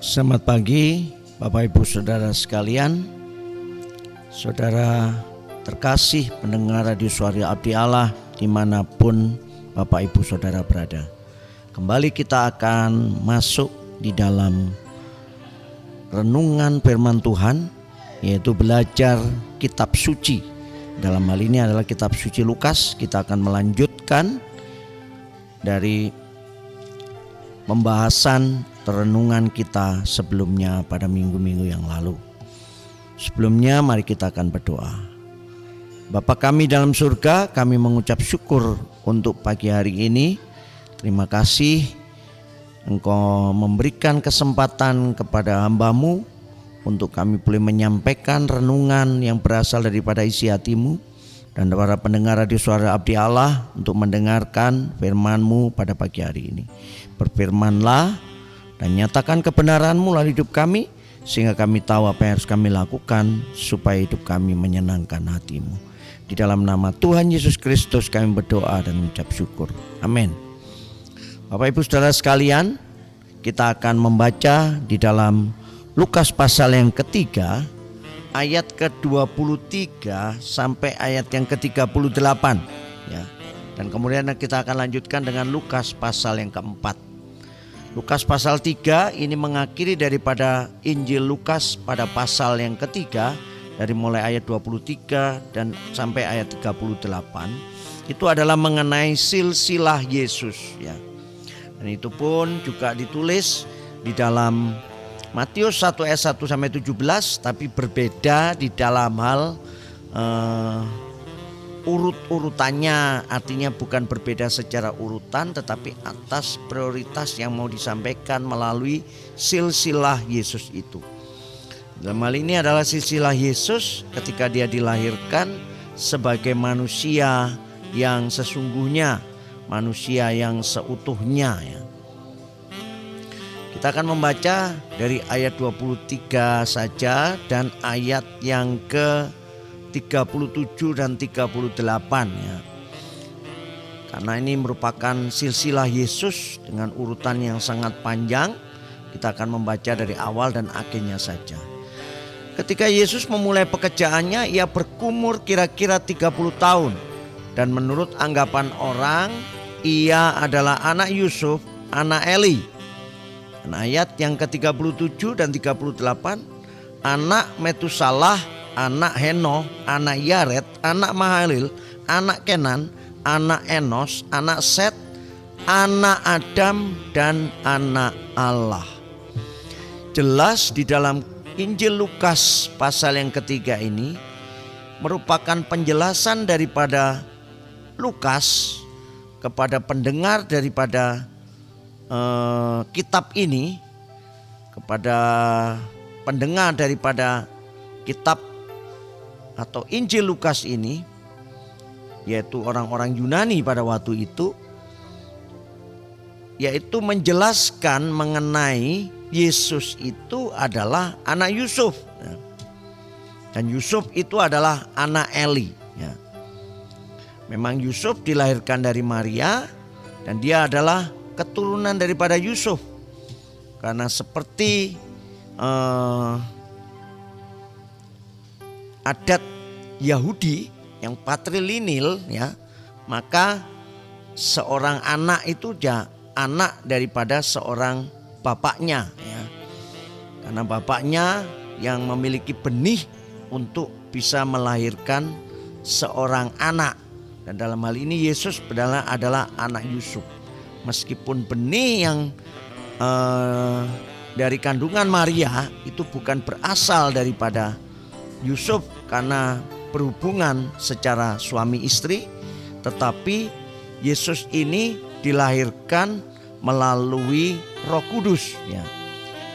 Selamat pagi Bapak Ibu Saudara sekalian, saudara terkasih pendengar Radio Suara Abdi Allah dimanapun Bapak Ibu Saudara berada. Kembali kita akan masuk di dalam renungan firman Tuhan, yaitu belajar kitab suci. Dalam hal ini adalah kitab suci Lukas. Kita akan melanjutkan dari pembahasan renungan kita sebelumnya pada minggu-minggu yang lalu. Sebelumnya mari kita akan berdoa. Bapa kami dalam surga, kami mengucap syukur untuk pagi hari ini. Terima kasih Engkau memberikan kesempatan kepada hamba-Mu untuk kami boleh menyampaikan renungan yang berasal daripada isi hati-Mu, dan para pendengar Radio Suara Abdi Allah untuk mendengarkan firman-Mu pada pagi hari ini. Berfirmanlah dan nyatakan kebenaran-Mu melalui hidup kami, sehingga kami tahu apa yang harus kami lakukan supaya hidup kami menyenangkan hati-Mu. Di dalam nama Tuhan Yesus Kristus kami berdoa dan mengucap syukur. Amin. Bapak Ibu Saudara sekalian, kita akan membaca di dalam Lukas pasal yang ketiga, ayat ke-23 sampai ayat yang ke-38 ya. Dan kemudian kita akan lanjutkan dengan Lukas pasal yang keempat. Lukas pasal 3 ini mengakhiri daripada Injil Lukas pada pasal yang ketiga, dari mulai ayat 23 dan sampai ayat 38. Itu adalah mengenai silsilah Yesus ya. Dan itu pun juga ditulis di dalam Matius 1 ayat 1 sampai 17, tapi berbeda di dalam hal urut-urutannya, artinya bukan berbeda secara urutan tetapi atas prioritas yang mau disampaikan melalui silsilah Yesus itu. Dalam hal ini adalah silsilah Yesus ketika dia dilahirkan sebagai manusia yang sesungguhnya, manusia yang seutuhnya ya. Kita akan membaca dari ayat 23 saja dan ayat yang ke 37 dan 38 ya. Karena ini merupakan silsilah Yesus dengan urutan yang sangat panjang, kita akan membaca dari awal dan akhirnya saja. Ketika Yesus memulai pekerjaannya, ia berumur kira-kira 30 tahun. Dan menurut anggapan orang, ia adalah anak Yusuf, anak Eli. Dan ayat yang ke-37 dan 38, anak Metusalah, anak Henoh, anak Yared, anak Mahalil, anak Kenan, anak Enos, anak Set, anak Adam, dan anak Allah. Jelas di dalam Injil Lukas pasal yang ketiga ini merupakan penjelasan daripada Lukas kepada pendengar daripada kitab ini, kepada pendengar daripada kitab atau Injil Lukas ini, yaitu orang-orang Yunani pada waktu itu, yaitu menjelaskan mengenai Yesus itu adalah anak Yusuf dan Yusuf itu adalah anak Eli ya. Memang Yusuf dilahirkan dari Maria dan dia adalah keturunan daripada Yusuf, karena seperti adat Yahudi yang patrilinil ya, maka seorang anak itu anak daripada seorang bapaknya ya. Karena bapaknya yang memiliki benih untuk bisa melahirkan seorang anak. Dan dalam hal ini Yesus adalah anak Yusuf. Meskipun benih yang dari kandungan Maria itu bukan berasal daripada Yusuf karena berhubungan secara suami istri, tetapi Yesus ini dilahirkan melalui Roh Kudus ya,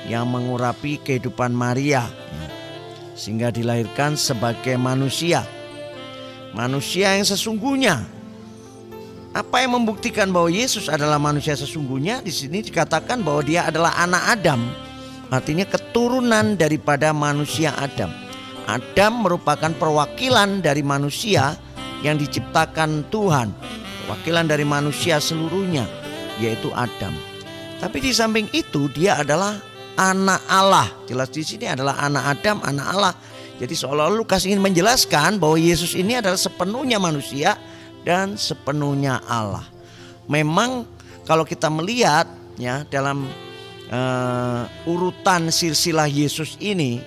yang mengurapi kehidupan Maria ya, sehingga dilahirkan sebagai manusia yang sesungguhnya. Apa yang membuktikan bahwa Yesus adalah manusia sesungguhnya? Di sini dikatakan bahwa dia adalah anak Adam, artinya keturunan daripada manusia Adam. Adam merupakan perwakilan dari manusia yang diciptakan Tuhan, perwakilan dari manusia seluruhnya, yaitu Adam. Tapi di samping itu dia adalah anak Allah. Jelas di sini adalah anak Adam, anak Allah. Jadi seolah-olah Lukas ingin menjelaskan bahwa Yesus ini adalah sepenuhnya manusia dan sepenuhnya Allah. Memang kalau kita melihat ya dalam urutan silsilah Yesus ini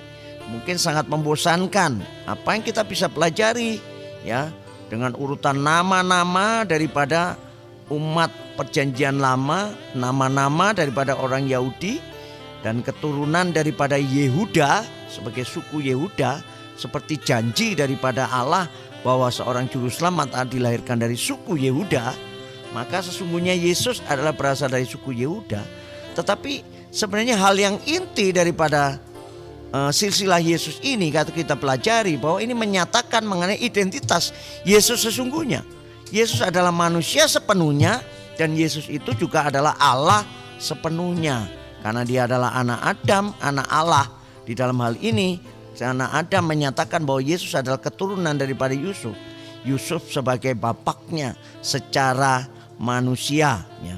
mungkin sangat membosankan. Apa yang kita bisa pelajari ya dengan urutan nama-nama daripada umat perjanjian lama, nama-nama daripada orang Yahudi dan keturunan daripada Yehuda sebagai suku Yehuda, seperti janji daripada Allah bahwa seorang juru selamat akan dilahirkan dari suku Yehuda. Maka sesungguhnya Yesus adalah berasal dari suku Yehuda. Tetapi sebenarnya hal yang inti daripada silsilah Yesus ini kalau kita pelajari bahwa ini menyatakan mengenai identitas Yesus sesungguhnya. Yesus adalah manusia sepenuhnya dan Yesus itu juga adalah Allah sepenuhnya. Karena dia adalah anak Adam, anak Allah. Di dalam hal ini anak Adam menyatakan bahwa Yesus adalah keturunan daripada Yusuf. Yusuf sebagai bapaknya secara manusia ya.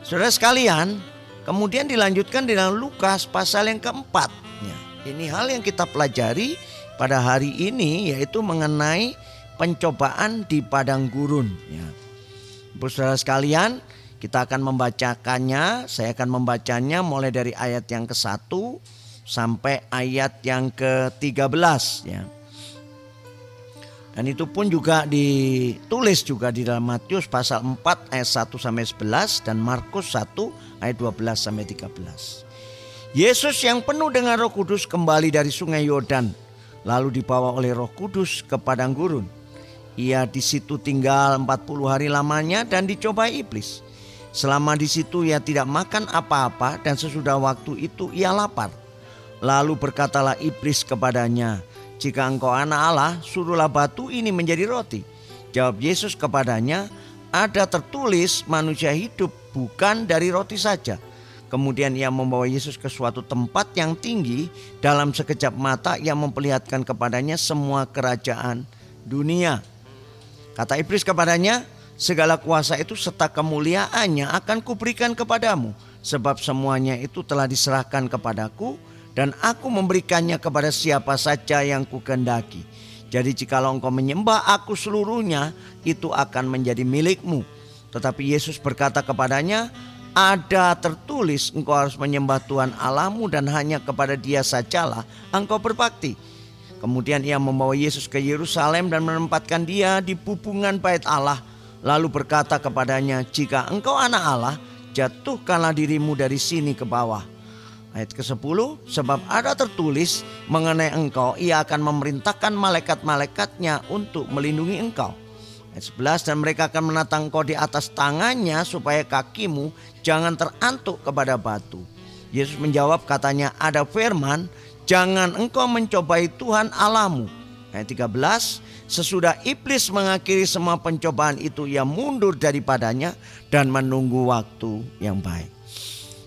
Saudara sekalian, kemudian dilanjutkan di dalam Lukas pasal yang keempat ya. Ini hal yang kita pelajari pada hari ini yaitu mengenai pencobaan di padang gurun ya. Saudara sekalian, kita akan membacakannya. Saya akan membacanya mulai dari ayat yang ke-1 sampai ayat yang ke-13 ya. Dan itu pun juga ditulis juga di dalam Matius pasal 4 ayat 1 sampai 11 dan Markus 1 ayat 12 sampai 13. Yesus yang penuh dengan Roh Kudus kembali dari sungai Yordan, lalu dibawa oleh Roh Kudus ke padang gurun. Ia di situ tinggal 40 hari lamanya dan dicobai iblis. Selama di situ ia tidak makan apa-apa dan sesudah waktu itu ia lapar. Lalu berkatalah iblis kepadanya, "Jika engkau anak Allah, suruhlah batu ini menjadi roti." Jawab Yesus kepadanya, "Ada tertulis manusia hidup bukan dari roti saja." Kemudian ia membawa Yesus ke suatu tempat yang tinggi. Dalam sekejap mata ia memperlihatkan kepadanya semua kerajaan dunia. Kata iblis kepadanya, "Segala kuasa itu serta kemuliaannya akan kuberikan kepadamu, sebab semuanya itu telah diserahkan kepadaku dan aku memberikannya kepada siapa saja yang kukehendaki. Jadi jikalau engkau menyembah aku seluruhnya, itu akan menjadi milikmu." Tetapi Yesus berkata kepadanya, "Ada tertulis engkau harus menyembah Tuhan Allahmu dan hanya kepada Dia sajalah engkau berbakti." Kemudian ia membawa Yesus ke Yerusalem dan menempatkan dia di pubungan bait Allah. Lalu berkata kepadanya, "Jika engkau anak Allah, jatuhkanlah dirimu dari sini ke bawah." Ayat ke-10, "Sebab ada tertulis mengenai engkau, ia akan memerintahkan malaikat-malaikatnya untuk melindungi engkau." Ayat 11, "Dan mereka akan menatang engkau di atas tangannya supaya kakimu jangan terantuk kepada batu." Yesus menjawab katanya, "Ada firman, jangan engkau mencobai Tuhan Allahmu." Ayat 13, "Sesudah iblis mengakhiri semua pencobaan itu, ia mundur daripadanya dan menunggu waktu yang baik."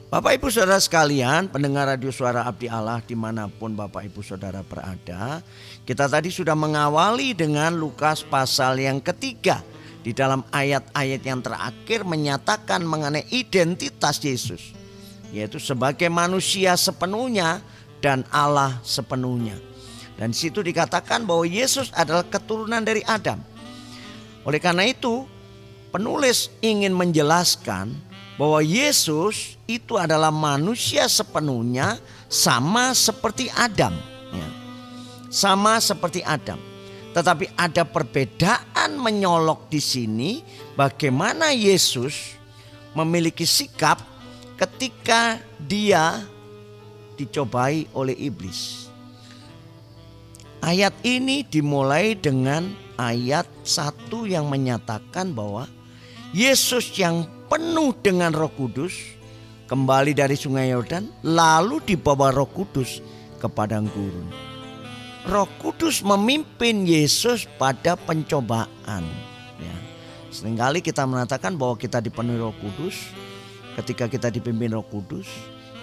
Bapak Ibu Saudara sekalian, pendengar radio suara Abdi Allah dimanapun Bapak Ibu Saudara berada, kita tadi sudah mengawali dengan Lukas pasal yang ketiga. Di dalam ayat-ayat yang terakhir menyatakan mengenai identitas Yesus, yaitu sebagai manusia sepenuhnya dan Allah sepenuhnya. Dan di situ dikatakan bahwa Yesus adalah keturunan dari Adam. Oleh karena itu, penulis ingin menjelaskan bahwa Yesus itu adalah manusia sepenuhnya sama seperti Adam ya. Sama seperti Adam. Tetapi ada perbedaan menyolok di sini bagaimana Yesus memiliki sikap ketika dia dicobai oleh iblis. Ayat ini dimulai dengan ayat 1 yang menyatakan bahwa Yesus yang penuh dengan Roh Kudus kembali dari sungai Yordan, lalu dibawa Roh Kudus ke padang gurun. Roh Kudus memimpin Yesus pada pencobaan ya. Seringkali kita mengatakan bahwa kita dipenuhi Roh Kudus. Ketika kita dipimpin Roh Kudus,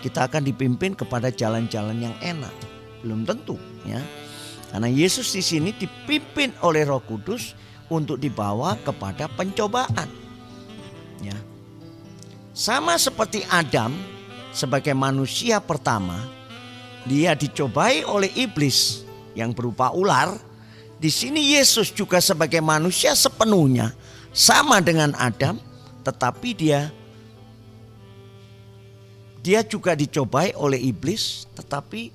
kita akan dipimpin kepada jalan-jalan yang enak. Belum tentu ya. Karena Yesus di sini dipimpin oleh Roh Kudus untuk dibawa kepada pencobaan. Ya. Sama seperti Adam, sebagai manusia pertama, dia dicobai oleh iblis yang berupa ular. Di sini Yesus juga sebagai manusia sepenuhnya sama dengan Adam, tetapi dia juga dicobai oleh iblis. Tetapi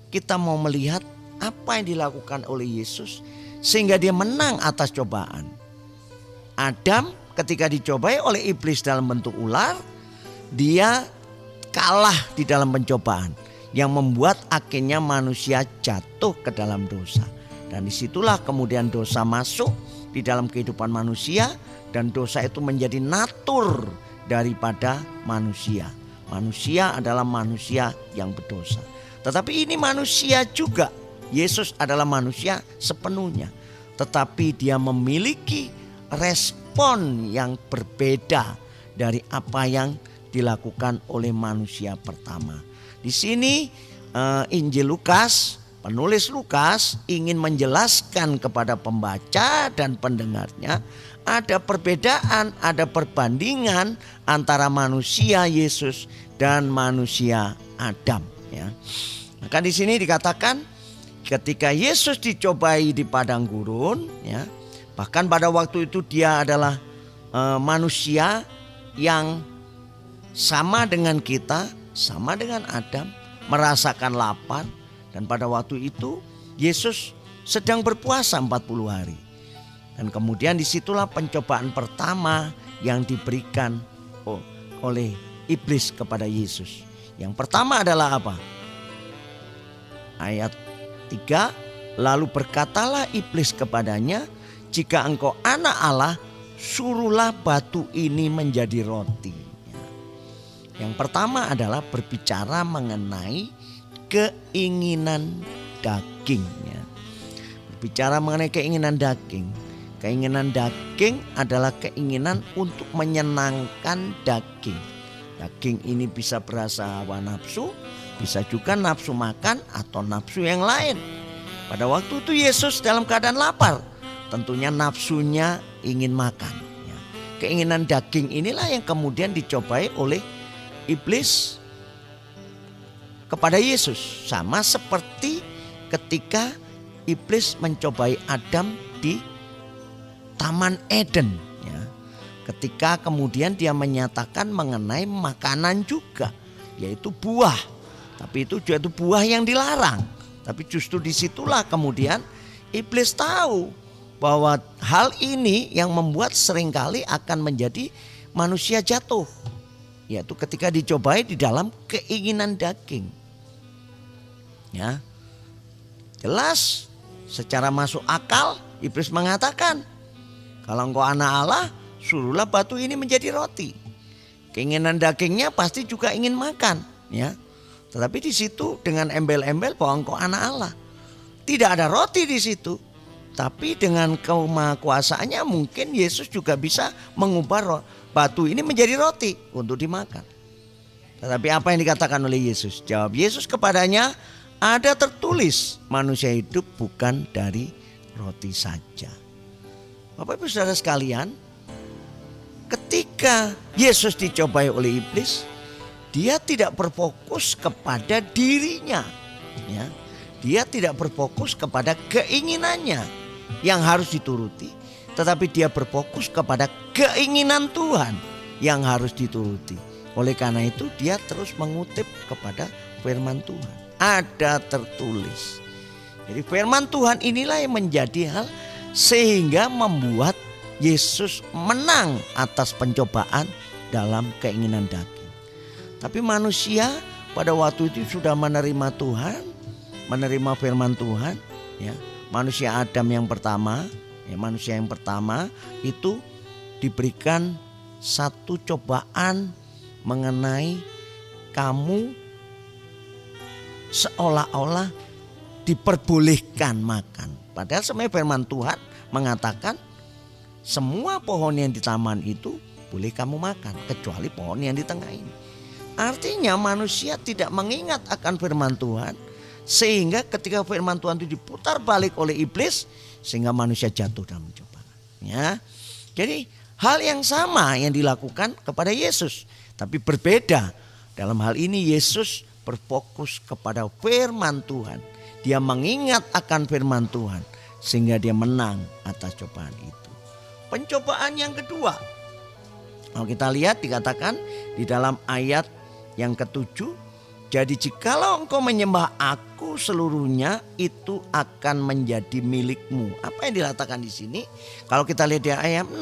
kita mau melihat apa yang dilakukan oleh Yesus sehingga dia menang atas cobaan. Adam ketika dicobai oleh iblis dalam bentuk ular, dia kalah di dalam pencobaan yang membuat akhirnya manusia jatuh ke dalam dosa. Dan disitulah kemudian dosa masuk di dalam kehidupan manusia, dan dosa itu menjadi natur daripada manusia. Manusia adalah manusia yang berdosa. Tetapi ini manusia juga. Yesus adalah manusia sepenuhnya. Tetapi dia memiliki respon yang berbeda dari apa yang dilakukan oleh manusia pertama. Di sini Injil Lukas, penulis Lukas ingin menjelaskan kepada pembaca dan pendengarnya ada perbedaan, ada perbandingan antara manusia Yesus dan manusia Adam. Ya. Maka di sini dikatakan ketika Yesus dicobai di padang gurun, ya, bahkan pada waktu itu dia adalah manusia yang sama dengan kita, sama dengan Adam, merasakan lapar. Dan pada waktu itu Yesus sedang berpuasa 40 hari. Dan kemudian disitulah pencobaan pertama yang diberikan oleh iblis kepada Yesus. Yang pertama adalah apa? Ayat 3, lalu berkatalah iblis kepadanya, jika engkau anak Allah, suruhlah batu ini menjadi roti. Yang pertama adalah berbicara mengenai keinginan dagingnya. Berbicara mengenai keinginan daging. Keinginan daging adalah keinginan untuk menyenangkan daging. Daging ini bisa berasa hawa nafsu, bisa juga nafsu makan atau nafsu yang lain. Pada waktu itu Yesus dalam keadaan lapar, tentunya nafsunya ingin makan. Keinginan daging inilah yang kemudian dicobai oleh iblis kepada Yesus. Sama seperti ketika iblis mencobai Adam di Taman Eden, ya. Ketika kemudian dia menyatakan mengenai makanan juga, yaitu buah. Tapi itu juga buah yang dilarang. Tapi justru disitulah kemudian iblis tahu bahwa hal ini yang membuat seringkali akan menjadi manusia jatuh, yaitu ketika dicobai di dalam keinginan daging. Ya, jelas secara masuk akal iblis mengatakan, kalau engkau anak Allah, suruhlah batu ini menjadi roti. Keinginan dagingnya pasti juga ingin makan, ya. Tetapi di situ dengan embel-embel bahwa engkau anak Allah. Tidak ada roti di situ. Tapi dengan kemahakuasaannya mungkin Yesus juga bisa mengubah batu ini menjadi roti untuk dimakan. Tetapi apa yang dikatakan oleh Yesus? Jawab Yesus kepadanya, ada tertulis manusia hidup bukan dari roti saja. Bapak Ibu Saudara sekalian, ketika Yesus dicobai oleh iblis, dia tidak berfokus kepada dirinya, ya. Dia tidak berfokus kepada keinginannya yang harus dituruti, tetapi dia berfokus kepada keinginan Tuhan yang harus dituruti. Oleh karena itu dia terus mengutip kepada firman Tuhan. Ada tertulis. Jadi firman Tuhan inilah yang menjadi hal sehingga membuat Yesus menang atas pencobaan dalam keinginan daging. Tapi manusia pada waktu itu sudah menerima Tuhan, menerima firman Tuhan, ya. Manusia Adam yang pertama, ya, manusia yang pertama itu diberikan satu cobaan mengenai kamu seolah-olah diperbolehkan makan. Padahal sebenarnya firman Tuhan mengatakan semua pohon yang di taman itu boleh kamu makan kecuali pohon yang di tengah ini. Artinya manusia tidak mengingat akan firman Tuhan, sehingga ketika firman Tuhan itu diputar balik oleh iblis, sehingga manusia jatuh dalam cobaan. Ya, jadi hal yang sama yang dilakukan kepada Yesus, tapi berbeda Dalam hal ini Yesus berfokus kepada firman Tuhan. Dia mengingat akan firman Tuhan sehingga dia menang atas cobaan itu. Pencobaan yang kedua, kalau kita lihat dikatakan di dalam ayat yang ke-7, jadi jikalau engkau menyembah aku seluruhnya itu akan menjadi milikmu. Apa yang dikatakan di sini? Kalau kita lihat di ayat 6,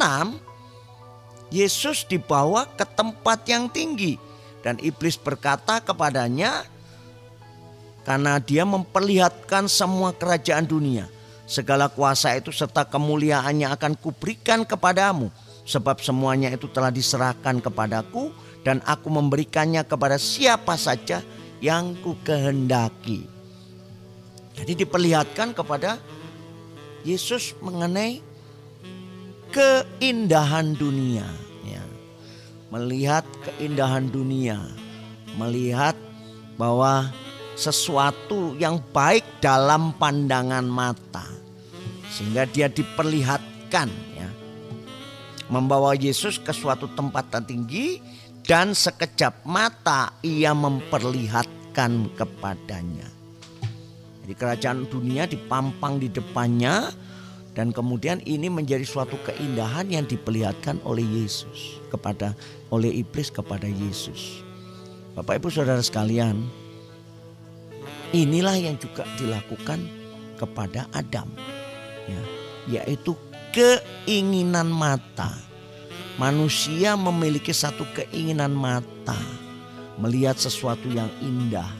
Yesus dibawa ke tempat yang tinggi dan iblis berkata kepadanya, karena dia memperlihatkan semua kerajaan dunia, segala kuasa itu serta kemuliaannya akan kuberikan kepadamu, sebab semuanya itu telah diserahkan kepadaku dan aku memberikannya kepada siapa saja yang ku kehendaki. Jadi diperlihatkan kepada Yesus mengenai keindahan dunia, ya. Melihat keindahan dunia, melihat bahwa sesuatu yang baik dalam pandangan mata, sehingga dia diperlihatkan, ya, membawa Yesus ke suatu tempat tertinggi dan sekejap mata ia memperlihatkan kepadanya. Jadi kerajaan dunia dipampang di depannya dan kemudian ini menjadi suatu keindahan yang diperlihatkan oleh Yesus oleh iblis kepada Yesus. Bapak Ibu Saudara sekalian, inilah yang juga dilakukan kepada Adam, ya, yaitu keinginan mata. Manusia memiliki satu keinginan mata, melihat sesuatu yang indah.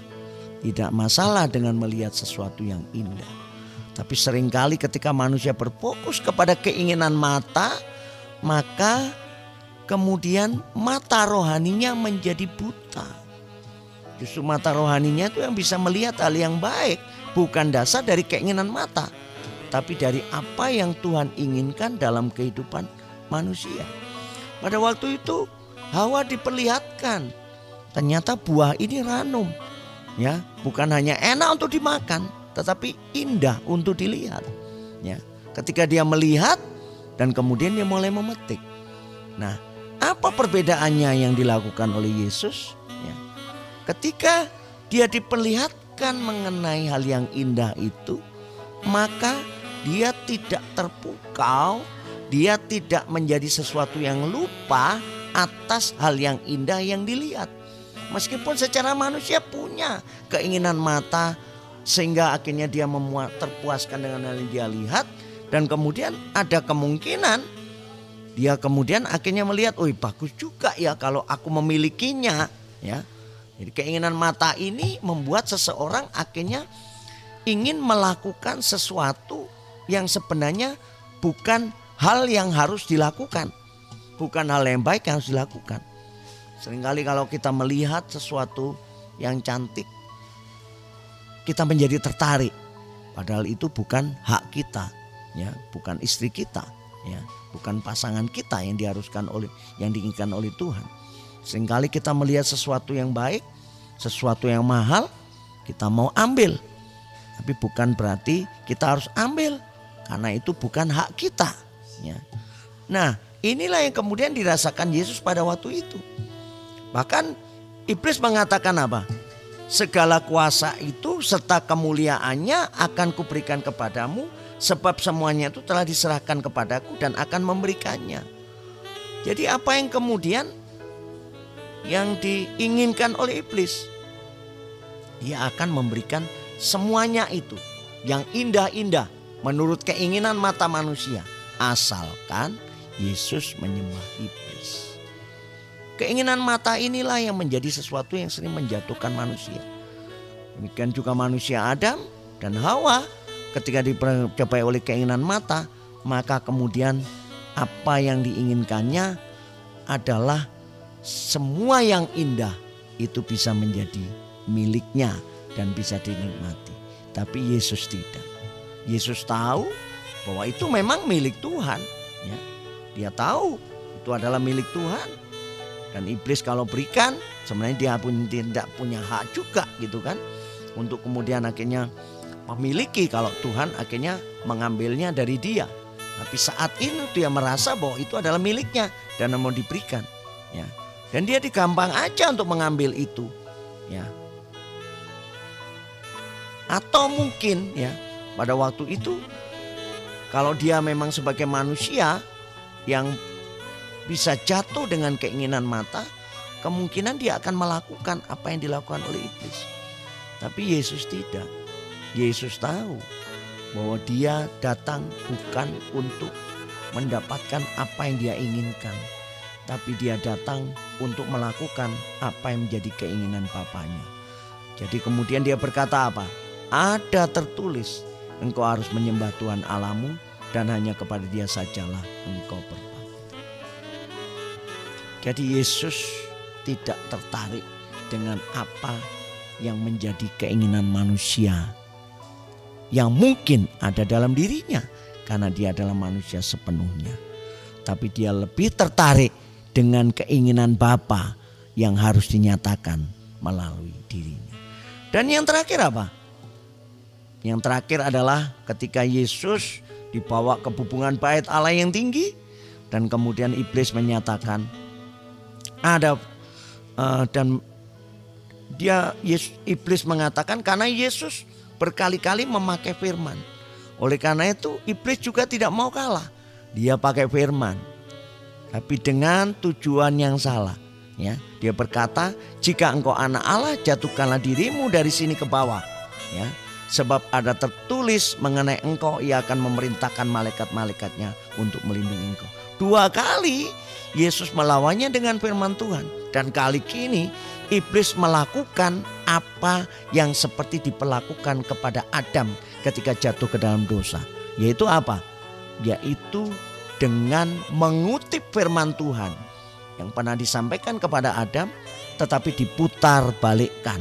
Tidak masalah dengan melihat sesuatu yang indah. Tapi seringkali ketika manusia berfokus kepada keinginan mata, maka kemudian mata rohaninya menjadi buta. Justru mata rohaninya itu yang bisa melihat hal yang baik, bukan dasar dari keinginan mata, tapi dari apa yang Tuhan inginkan dalam kehidupan manusia. Pada waktu itu Hawa diperlihatkan, ternyata buah ini ranum, ya, bukan hanya enak untuk dimakan, tetapi indah untuk dilihat, ya. Ketika dia melihat dan kemudian dia mulai memetik. Nah, apa perbedaannya yang dilakukan oleh Yesus? Ya. Ketika dia diperlihatkan mengenai hal yang indah itu, maka dia tidak terpukau. Dia tidak menjadi sesuatu yang lupa atas hal yang indah yang dilihat. Meskipun secara manusia punya keinginan mata sehingga akhirnya dia terpuaskan dengan hal yang dia lihat. Dan kemudian ada kemungkinan dia kemudian akhirnya melihat, oh bagus juga ya kalau aku memilikinya, ya. Jadi keinginan mata ini membuat seseorang akhirnya ingin melakukan sesuatu yang sebenarnya bukan hal yang harus dilakukan, bukan hal yang baik yang harus dilakukan. Seringkali kalau kita melihat sesuatu yang cantik, kita menjadi tertarik, padahal itu bukan hak kita, ya, bukan istri kita, ya, bukan pasangan kita yang diinginkan oleh Tuhan. Seringkali kita melihat sesuatu yang baik, sesuatu yang mahal, kita mau ambil, tapi bukan berarti kita harus ambil, karena itu bukan hak kita. Ya. Nah, inilah yang kemudian dirasakan Yesus pada waktu itu. Bahkan iblis mengatakan apa? Segala kuasa itu serta kemuliaannya akan kuberikan kepadamu, sebab semuanya itu telah diserahkan kepadaku dan akan memberikannya. Jadi apa yang kemudian yang diinginkan oleh iblis? Dia akan memberikan semuanya itu yang indah-indah menurut keinginan mata manusia, asalkan Yesus menyembah iblis. Keinginan mata inilah yang menjadi sesuatu yang sering menjatuhkan manusia. Demikian juga manusia Adam dan Hawa ketika dicapai oleh keinginan mata, maka kemudian apa yang diinginkannya adalah semua yang indah itu bisa menjadi miliknya dan bisa dinikmati. Tapi Yesus tidak. Yesus tahu bahwa itu memang milik Tuhan, ya. Dia tahu itu adalah milik Tuhan. Dan iblis kalau berikan sebenarnya dia pun tidak punya hak juga gitu kan, untuk kemudian akhirnya memiliki kalau Tuhan akhirnya mengambilnya dari dia. Tapi saat ini dia merasa bahwa itu adalah miliknya dan mau diberikan, ya. Dan dia digampang aja untuk mengambil itu, ya. Atau mungkin ya pada waktu itu kalau dia memang sebagai manusia yang bisa jatuh dengan keinginan mata, kemungkinan dia akan melakukan apa yang dilakukan oleh iblis. Tapi Yesus tidak. Yesus tahu bahwa dia datang bukan untuk mendapatkan apa yang dia inginkan, tapi dia datang untuk melakukan apa yang menjadi keinginan Bapanya. Jadi kemudian dia berkata apa? Ada tertulis, engkau harus menyembah Tuhan Allahmu dan hanya kepada Dia sajalah engkau berbakti. Jadi Yesus tidak tertarik dengan apa yang menjadi keinginan manusia yang mungkin ada dalam dirinya karena dia adalah manusia sepenuhnya. Tapi dia lebih tertarik dengan keinginan Bapa yang harus dinyatakan melalui dirinya. Dan yang terakhir apa? Yang terakhir adalah ketika Yesus dibawa ke hubungan bait Allah yang tinggi dan kemudian iblis menyatakan iblis mengatakan karena Yesus berkali-kali memakai firman. Oleh karena itu iblis juga tidak mau kalah. Dia pakai firman. Tapi dengan tujuan yang salah, ya. Dia berkata, "Jika engkau anak Allah, jatuhkanlah dirimu dari sini ke bawah." Ya. Sebab ada tertulis mengenai engkau, ia akan memerintahkan malaikat-malaikatnya untuk melindungi engkau. 2 kali Yesus melawannya dengan firman Tuhan. Dan kali ini iblis melakukan apa yang seperti diperlakukan kepada Adam ketika jatuh ke dalam dosa. Yaitu apa? Yaitu dengan mengutip firman Tuhan yang pernah disampaikan kepada Adam tetapi diputar balikkan.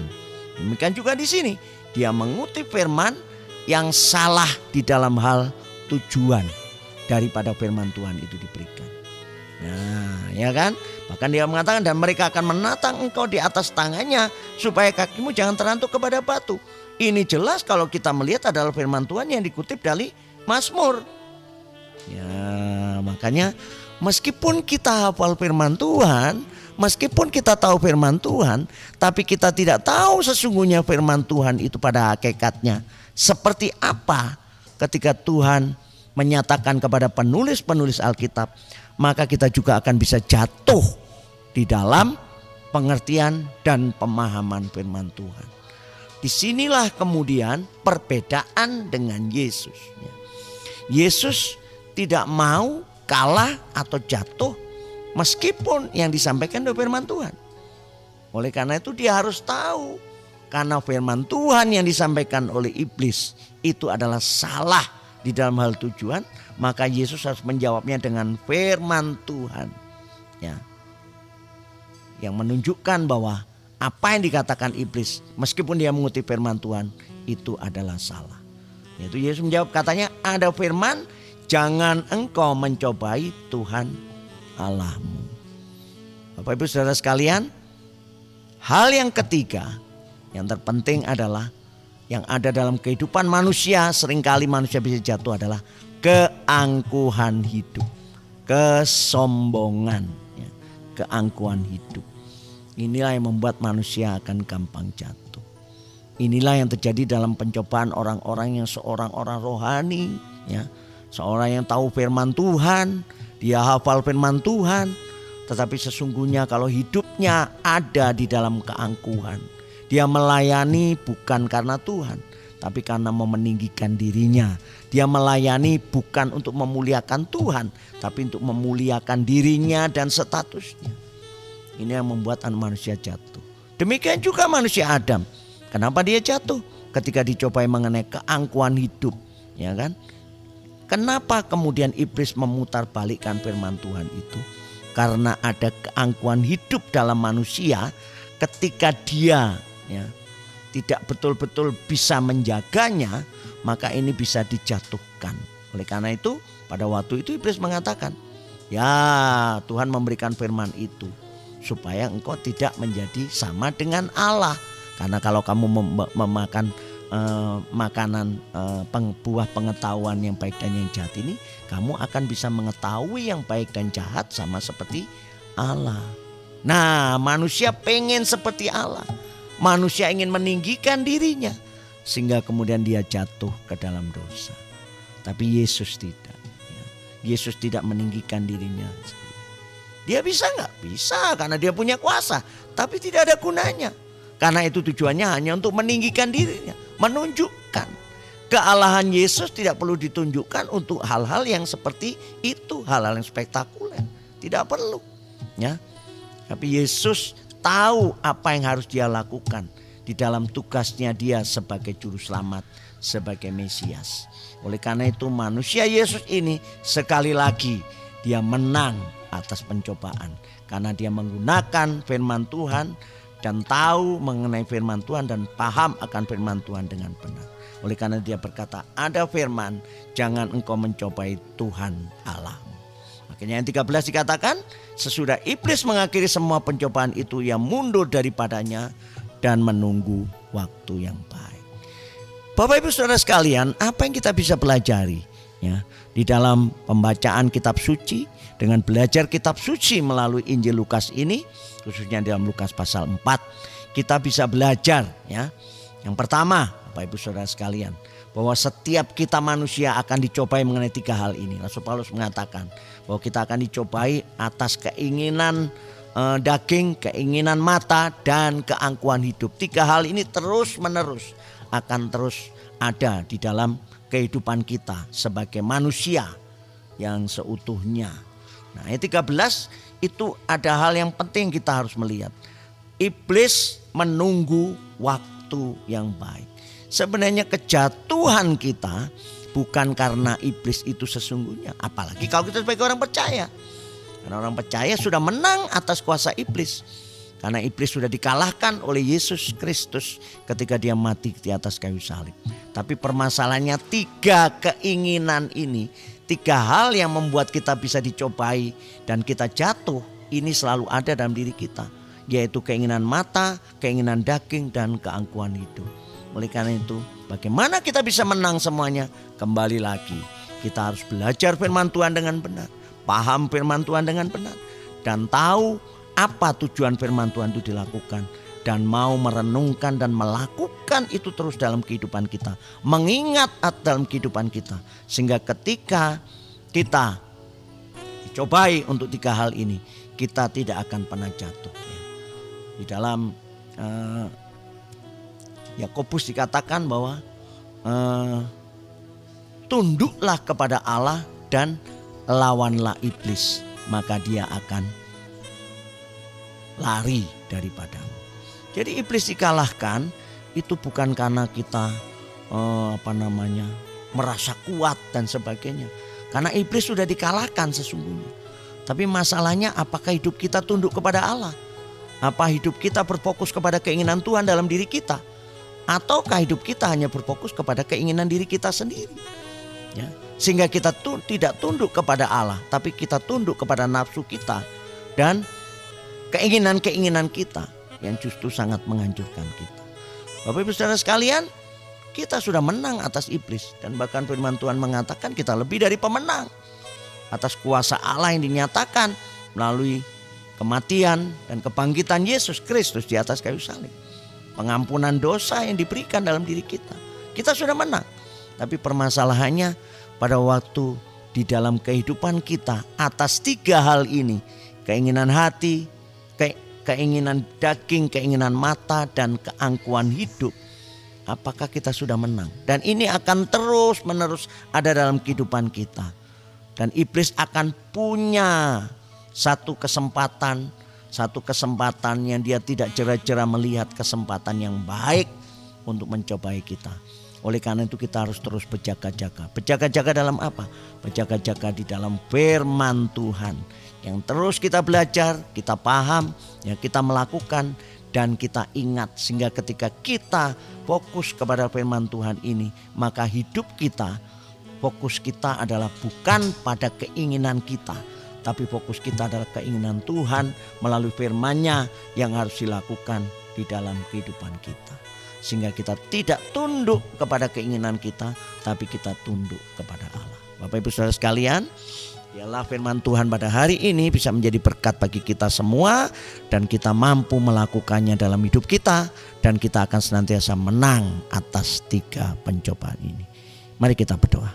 Demikian juga di sini. Dia mengutip firman yang salah di dalam hal tujuan daripada firman Tuhan itu diberikan. Nah, ya kan? Bahkan dia mengatakan dan mereka akan menatang engkau di atas tangannya supaya kakimu jangan terantuk kepada batu. Ini jelas kalau kita melihat adalah firman Tuhan yang dikutip dari Mazmur. Ya, makanya meskipun kita hafal firman Tuhan, meskipun kita tahu firman Tuhan, tapi kita tidak tahu sesungguhnya firman Tuhan itu pada hakikatnya seperti apa ketika Tuhan menyatakan kepada penulis-penulis Alkitab, maka kita juga akan bisa jatuh di dalam pengertian dan pemahaman firman Tuhan. Disinilah kemudian perbedaan dengan Yesus. Yesus tidak mau kalah atau jatuh meskipun yang disampaikan oleh firman Tuhan. Oleh karena itu dia harus tahu, karena firman Tuhan yang disampaikan oleh iblis itu adalah salah di dalam hal tujuan, maka Yesus harus menjawabnya dengan firman Tuhan. Ya. Yang menunjukkan bahwa apa yang dikatakan iblis meskipun dia mengutip firman Tuhan itu adalah salah. Yaitu Yesus menjawab, katanya ada firman, jangan engkau mencobai Tuhan Allahmu. Bapak Ibu Saudara sekalian, hal yang ketiga yang terpenting adalah yang ada dalam kehidupan manusia, seringkali manusia bisa jatuh adalah keangkuhan hidup, kesombongan, ya, keangkuhan hidup. Inilah yang membuat manusia akan gampang jatuh. Inilah yang terjadi dalam pencobaan orang-orang yang seorang orang rohani, ya, seorang yang tahu firman Tuhan, dia hafal firman Tuhan, tetapi sesungguhnya kalau hidupnya ada di dalam keangkuhan, dia melayani bukan karena Tuhan, tapi karena mau meninggikan dirinya. Dia melayani bukan untuk memuliakan Tuhan, tapi untuk memuliakan dirinya dan statusnya. Ini yang membuat anak manusia jatuh. Demikian juga manusia Adam. Kenapa dia jatuh? Ketika dicobai mengenai keangkuhan hidup, ya kan? Kenapa kemudian iblis memutar balikkan firman Tuhan itu? Karena ada keangkuhan hidup dalam manusia ketika dia, ya, tidak betul-betul bisa menjaganya, maka ini bisa dijatuhkan. Oleh karena itu pada waktu itu iblis mengatakan, ya Tuhan memberikan firman itu supaya engkau tidak menjadi sama dengan Allah. Karena kalau kamu memakan makanan buah pengetahuan yang baik dan yang jahat ini, kamu akan bisa mengetahui yang baik dan jahat sama seperti Allah. Nah, manusia pengen seperti Allah. Manusia ingin meninggikan dirinya, sehingga kemudian dia jatuh ke dalam dosa. Tapi Yesus tidak. Yesus tidak meninggikan dirinya. Dia bisa nggak? Bisa, karena dia punya kuasa. Tapi tidak ada gunanya. Karena itu tujuannya hanya untuk meninggikan dirinya. Menunjukkan kealahan Yesus tidak perlu ditunjukkan untuk hal-hal yang seperti itu. Hal-hal yang spektakuler. Tidak perlu. Ya. Tapi Yesus tahu apa yang harus dia lakukan di dalam tugasnya dia sebagai juru selamat, sebagai Mesias. Oleh karena itu manusia Yesus ini sekali lagi dia menang atas pencobaan. Karena dia menggunakan firman Tuhan dan tahu mengenai firman Tuhan dan paham akan firman Tuhan dengan benar. Oleh karena dia berkata, ada firman, jangan engkau mencobai Tuhan Allah. Makanya yang 13 dikatakan, sesudah iblis mengakhiri semua pencobaan itu, ia mundur daripadanya dan menunggu waktu yang baik. Bapak Ibu Saudara sekalian, apa yang kita bisa pelajari ya di dalam pembacaan kitab suci, dengan belajar kitab suci melalui Injil Lukas ini, khususnya dalam Lukas pasal 4, kita bisa belajar ya. Yang pertama, Bapak Ibu Saudara sekalian, bahwa setiap kita manusia akan dicobai mengenai 3 hal ini. Rasul Paulus mengatakan bahwa kita akan dicobai atas keinginan daging, keinginan mata, dan keangkuhan hidup. 3 hal ini terus menerus akan terus ada di dalam kehidupan kita sebagai manusia yang seutuhnya. Nah, ayat 13 itu ada hal yang penting kita harus melihat. Iblis menunggu waktu yang baik. Sebenarnya kejatuhan kita bukan karena iblis itu sesungguhnya. Apalagi kalau kita sebagai orang percaya. Karena orang percaya sudah menang atas kuasa iblis. Karena iblis sudah dikalahkan oleh Yesus Kristus ketika dia mati di atas kayu salib. Tapi permasalahannya 3 keinginan ini, 3 hal yang membuat kita bisa dicobai dan kita jatuh, ini selalu ada dalam diri kita. Yaitu keinginan mata, keinginan daging, dan keangkuhan hidup. Oleh karena itu, bagaimana kita bisa menang semuanya? Kembali lagi, kita harus belajar firman Tuhan dengan benar. Paham firman Tuhan dengan benar. Dan tahu apa tujuan firman Tuhan itu dilakukan. Dan mau merenungkan dan melakukan itu terus dalam kehidupan kita. Mengingat dalam kehidupan kita. Sehingga ketika kita dicobai untuk 3 hal ini, kita tidak akan pernah jatuh. Di dalam Yakobus dikatakan bahwa tunduklah kepada Allah dan lawanlah iblis, maka dia akan lari daripadamu. Jadi iblis dikalahkan itu bukan karena kita merasa kuat dan sebagainya. Karena iblis sudah dikalahkan sesungguhnya. Tapi masalahnya apakah hidup kita tunduk kepada Allah? Apa hidup kita berfokus kepada keinginan Tuhan dalam diri kita? Ataukah hidup kita hanya berfokus kepada keinginan diri kita sendiri? Ya, sehingga kita tidak tunduk kepada Allah, tapi kita tunduk kepada nafsu kita dan keinginan-keinginan kita yang justru sangat menghancurkan kita. Bapak Ibu Saudara sekalian, kita sudah menang atas iblis. Dan bahkan firman Tuhan mengatakan kita lebih dari pemenang atas kuasa Allah yang dinyatakan melalui kematian dan kebangkitan Yesus Kristus di atas kayu salib. Pengampunan dosa yang diberikan dalam diri kita. Kita sudah menang. Tapi permasalahannya pada waktu di dalam kehidupan kita atas 3 hal ini. Keinginan hati, keinginan daging, keinginan mata, dan keangkuhan hidup. Apakah kita sudah menang? Dan ini akan terus menerus ada dalam kehidupan kita. Dan iblis akan punya satu kesempatan yang dia tidak jera-jera melihat kesempatan yang baik untuk mencobai kita. Oleh karena itu kita harus terus berjaga-jaga. Berjaga-jaga dalam apa? Berjaga-jaga di dalam firman Tuhan. Yang terus kita belajar, kita paham, ya kita melakukan dan kita ingat. Sehingga ketika kita fokus kepada firman Tuhan ini, maka hidup kita, fokus kita adalah bukan pada keinginan kita, tapi fokus kita adalah keinginan Tuhan melalui firman-Nya yang harus dilakukan di dalam kehidupan kita. sehingga kita tidak tunduk kepada keinginan kita, tapi kita tunduk kepada Allah. Bapak Ibu Saudara sekalian, biarlah firman Tuhan pada hari ini bisa menjadi berkat bagi kita semua, dan kita mampu melakukannya dalam hidup kita, dan kita akan senantiasa menang atas 3 pencobaan ini. Mari kita berdoa.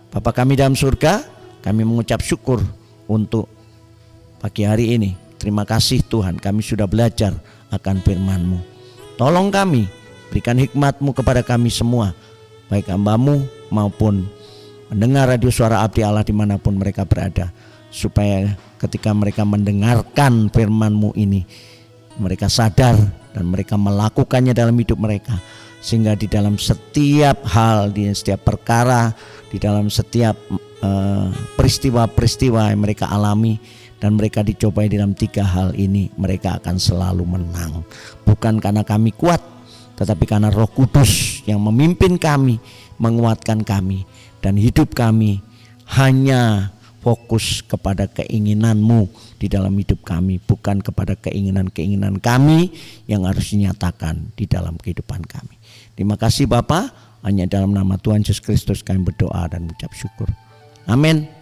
Bapa kami dalam surga, kami mengucap syukur untuk pagi hari ini. Terima kasih Tuhan, kami sudah belajar akan firman-Mu. Tolong kami, berikan hikmat-Mu kepada kami semua, baik hamba-Mu maupun mendengar radio suara Abdi Allah dimanapun mereka berada, supaya ketika mereka mendengarkan firman-Mu ini, mereka sadar dan mereka melakukannya dalam hidup mereka, sehingga di dalam setiap hal, di setiap perkara, di dalam setiap peristiwa-peristiwa yang mereka alami dan mereka dicobai dalam 3 hal ini, mereka akan selalu menang. Bukan karena kami kuat, tetapi karena Roh Kudus yang memimpin kami, menguatkan kami, dan hidup kami hanya fokus kepada keinginan-Mu di dalam hidup kami, bukan kepada keinginan-keinginan kami yang harus dinyatakan di dalam kehidupan kami. Terima kasih Bapa, hanya dalam nama Tuhan Yesus Kristus kami berdoa dan mengucap syukur. Amin.